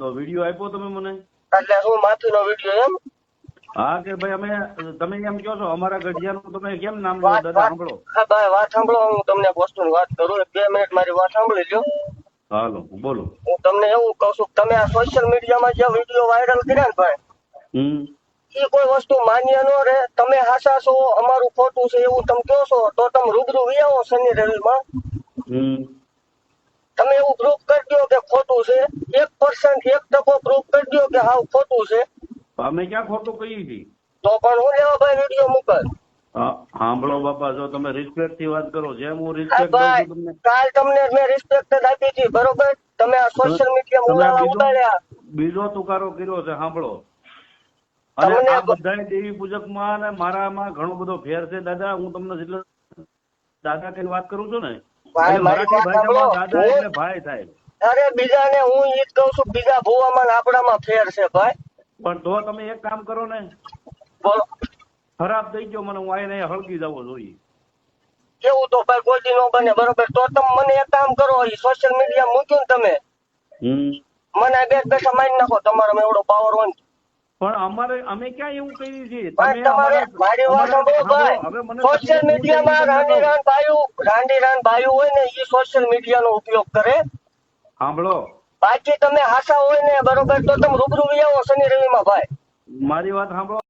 તો વિડીયો આપ્યો તમે મને? એટલે હું માથું નો વિડીયો એમ? હા કે ભાઈ અમે તમે એમ કહો છો અમારા ગઢિયાનું તમે કેમ નામ લો દાદા? સાંભળો. હા ભાઈ વાત સાંભળો, હું તમને એક વસ્તુની વાત કરું, 2 મિનિટ મારી વાત સાંભળી લો. હાલો બોલો. હું તમને એવું કહું છું, તમે આ સોશિયલ મીડિયામાં જે વિડીયો વાયરલ કર્યા ને ભાઈ, એ કોઈ વસ્તુ માન્ય ન રહે. તમે હાસા છો, અમારું ખોટું છે એવું તમે કહો છો, તો તમે રૂબરૂ વિયાવો શનિ રવિમાં. તમે એવું પ્રૂફ કરી દો કે ખોટું છે, 1% પ્રૂફ કરી દો કે હાવ ખોટું છે. અમે ક્યાં ખોટું કહી છીએ? તો પણ હું લેવા ભાઈ વિડીયો મૂકલ. સાંભળો બાપા, જો તમે રિસ્પેક્ટ થી વાત કરો, જેમ હું રિસ્પેક્ટ દઉં છું તમને. કાલ તમને મેં રિસ્પેક્ટ આપી હતી, બરોબર? તમે આ સોશિયલ મીડિયા ઉડાડ્યા, બીજો તુકારો કર્યો છે. સાંભળો, અને આ બધા દેવી પૂજક માં અને મારામાં ઘણો બધો ફેર છે દાદા. હું તમને જેટલો દાદા કઈ વાત કરું છું ને, મરાઠી ભાષામાં દાદા એટલે ભાઈ થાય. અરે બીજાને હું ઈ જ કહું છું, બીજા ભુવામાં આપણામાં ફેર છે ભાઈ. પણ તો તમે એક કામ કરો ને, બોલો. ખરાબ થઈ ગયો મને, હું આઈને હળગી જવો જોઈએ. કેવું તો ભાઈ કોઈ દી નો બને, બરોબર? તો તમે મને એક કામ કરો, સોશિયલ મીડિયા મૂક્યું ને તમે, મને બેઠા મારી નાખો, તમારામાં એવડો પાવર હોય. પણ અમે ક્યાં એવું કરીએ છીએ? સોશિયલ મીડિયામાં રાંડીરાન ભાઈઓ હોય ને, એ સોશિયલ મીડિયા નો ઉપયોગ કરે. સાંભળો, બાકી તમે હાસા હોય ને, બરોબર, તો તમે રૂબરૂ આવો શનિ રવિમાં ભાઈ. મારી વાત સાંભળો.